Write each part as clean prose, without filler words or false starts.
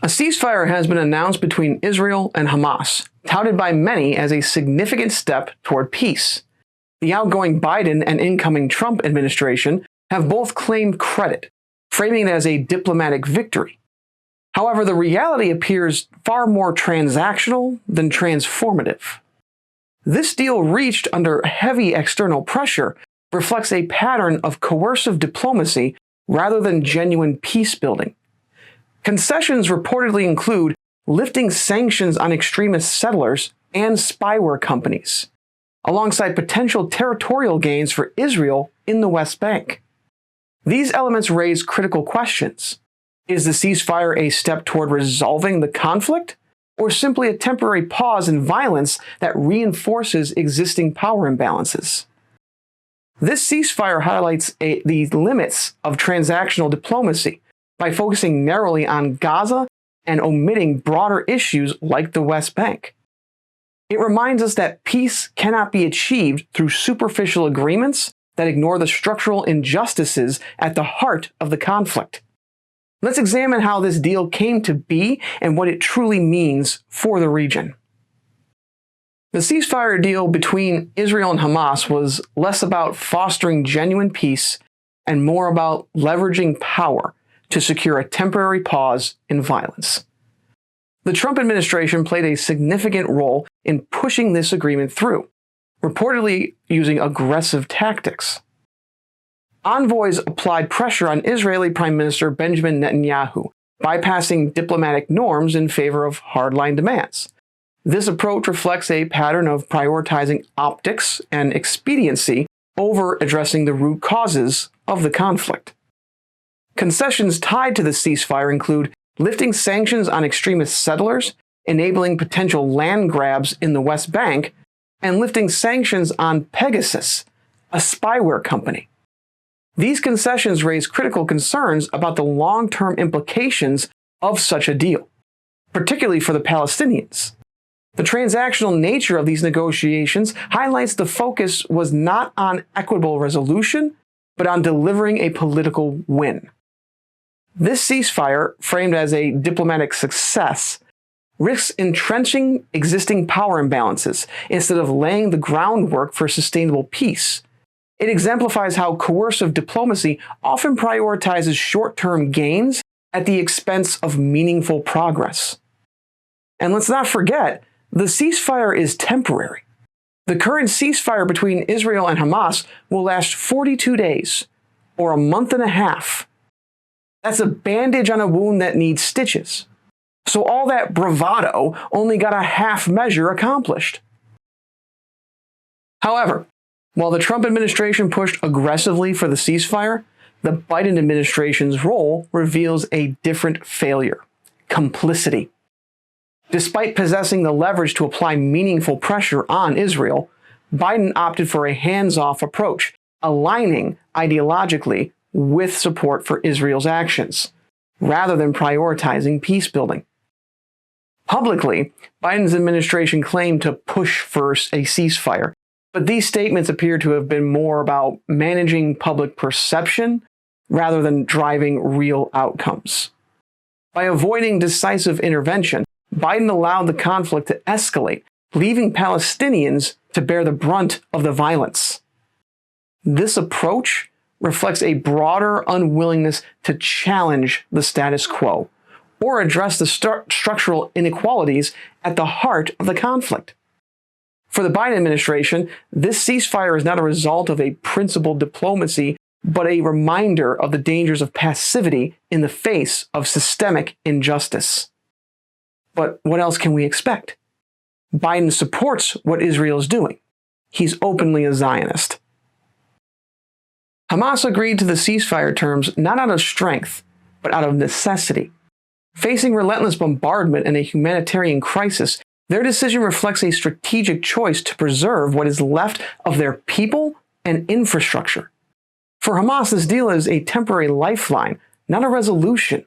ceasefire has been announced between Israel and Hamas, touted by many as a significant step toward peace. The outgoing Biden and incoming Trump administration have both claimed credit, framing it as a diplomatic victory. However, the reality appears far more transactional than transformative. This deal, reached under heavy external pressure, reflects a pattern of coercive diplomacy rather than genuine peace-building. Concessions reportedly include lifting sanctions on extremist settlers and spyware companies, alongside potential territorial gains for Israel in the West Bank. These elements raise critical questions. Is the ceasefire a step toward resolving the conflict, or simply a temporary pause in violence that reinforces existing power imbalances? This ceasefire highlights the limits of transactional diplomacy by focusing narrowly on Gaza and omitting broader issues like the West Bank. It reminds us that peace cannot be achieved through superficial agreements that ignore the structural injustices at the heart of the conflict. Let's examine how this deal came to be and what it truly means for the region. The ceasefire deal between Israel and Hamas was less about fostering genuine peace and more about leveraging power to secure a temporary pause in violence. The Trump administration played a significant role in pushing this agreement through, reportedly using aggressive tactics. Envoys applied pressure on Israeli Prime Minister Benjamin Netanyahu, bypassing diplomatic norms in favor of hardline demands. This approach reflects a pattern of prioritizing optics and expediency over addressing the root causes of the conflict. Concessions tied to the ceasefire include lifting sanctions on extremist settlers, enabling potential land grabs in the West Bank, and lifting sanctions on Pegasus, a spyware company. These concessions raise critical concerns about the long-term implications of such a deal, particularly for the Palestinians. The transactional nature of these negotiations highlights the focus was not on equitable resolution, but on delivering a political win. This ceasefire, framed as a diplomatic success, risks entrenching existing power imbalances instead of laying the groundwork for sustainable peace. It exemplifies how coercive diplomacy often prioritizes short-term gains at the expense of meaningful progress. And let's not forget, the ceasefire is temporary. The current ceasefire between Israel and Hamas will last 42 days, or a month and a half. That's a bandage on a wound that needs stitches. So all that bravado only got a half measure accomplished. However, while the Trump administration pushed aggressively for the ceasefire, the Biden administration's role reveals a different failure: complicity. Despite possessing the leverage to apply meaningful pressure on Israel, Biden opted for a hands-off approach, aligning ideologically with support for Israel's actions, rather than prioritizing peace-building. Publicly, Biden's administration claimed to push for a ceasefire, but these statements appear to have been more about managing public perception rather than driving real outcomes. By avoiding decisive intervention, Biden allowed the conflict to escalate, leaving Palestinians to bear the brunt of the violence. This approach reflects a broader unwillingness to challenge the status quo or address the structural inequalities at the heart of the conflict. For the Biden administration, this ceasefire is not a result of a principled diplomacy, but a reminder of the dangers of passivity in the face of systemic injustice. But what else can we expect? Biden supports what Israel is doing. He's openly a Zionist. Hamas agreed to the ceasefire terms not out of strength, but out of necessity. Facing relentless bombardment and a humanitarian crisis, their decision reflects a strategic choice to preserve what is left of their people and infrastructure. For Hamas, this deal is a temporary lifeline, not a resolution.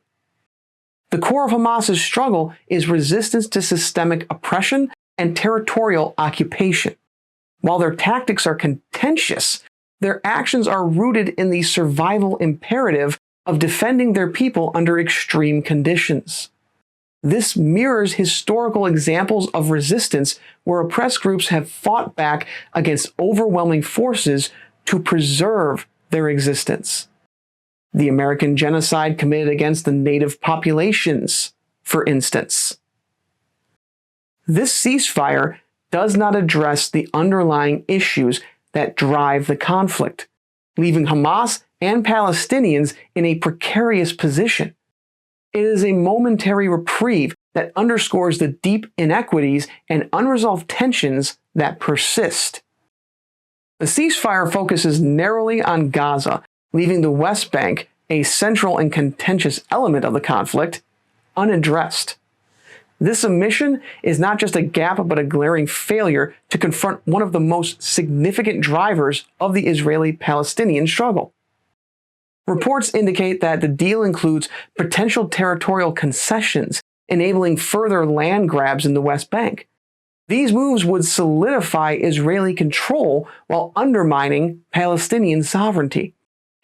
The core of Hamas's struggle is resistance to systemic oppression and territorial occupation. While their tactics are contentious, their actions are rooted in the survival imperative of defending their people under extreme conditions. This mirrors historical examples of resistance where oppressed groups have fought back against overwhelming forces to preserve their existence. The American genocide committed against the native populations, for instance. This ceasefire does not address the underlying issues that drive the conflict, leaving Hamas and Palestinians in a precarious position. It is a momentary reprieve that underscores the deep inequities and unresolved tensions that persist. The ceasefire focuses narrowly on Gaza, leaving the West Bank, a central and contentious element of the conflict, unaddressed. This omission is not just a gap but a glaring failure to confront one of the most significant drivers of the Israeli-Palestinian struggle. Reports indicate that the deal includes potential territorial concessions, enabling further land grabs in the West Bank. These moves would solidify Israeli control while undermining Palestinian sovereignty,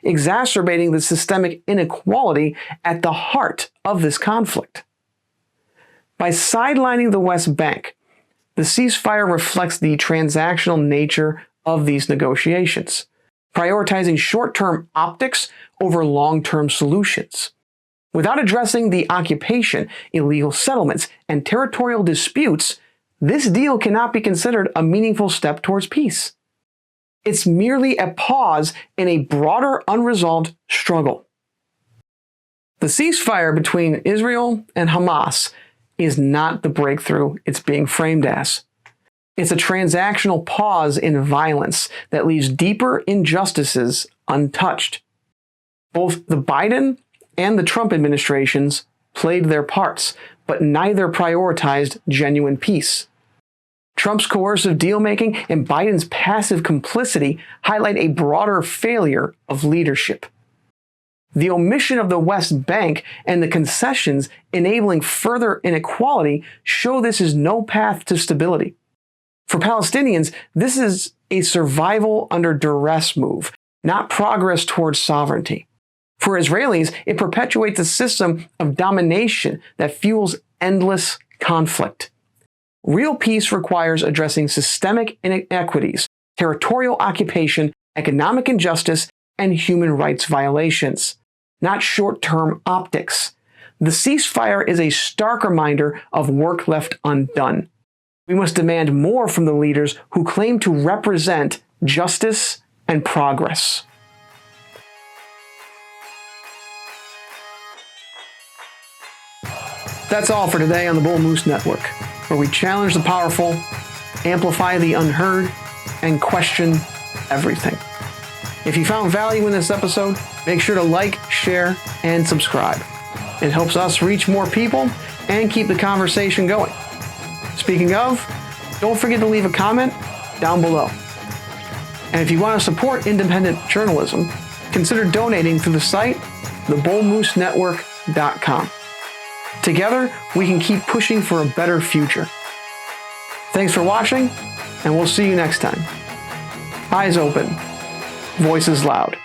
exacerbating the systemic inequality at the heart of this conflict. By sidelining the West Bank, the ceasefire reflects the transactional nature of these negotiations, prioritizing short-term optics over long-term solutions. Without addressing the occupation, illegal settlements, and territorial disputes, this deal cannot be considered a meaningful step towards peace. It's merely a pause in a broader unresolved struggle. The ceasefire between Israel and Hamas is not the breakthrough it's being framed as. It's a transactional pause in violence that leaves deeper injustices untouched. Both the Biden and the Trump administrations played their parts, but neither prioritized genuine peace. Trump's coercive deal-making and Biden's passive complicity highlight a broader failure of leadership. The omission of the West Bank and the concessions enabling further inequality show this is no path to stability. For Palestinians, this is a survival under duress move, not progress towards sovereignty. For Israelis, it perpetuates a system of domination that fuels endless conflict. Real peace requires addressing systemic inequities, territorial occupation, economic injustice, and human rights violations, not short-term optics. The ceasefire is a stark reminder of work left undone. We must demand more from the leaders who claim to represent justice and progress. That's all for today on the Bull Moose Network, where we challenge the powerful, amplify the unheard, and question everything. If you found value in this episode, make sure to like, share, and subscribe. It helps us reach more people and keep the conversation going. Speaking of, don't forget to leave a comment down below. And if you want to support independent journalism, consider donating through the site thebullmoosenetwork.com. Together, we can keep pushing for a better future. Thanks for watching, and we'll see you next time. Eyes open, voices loud.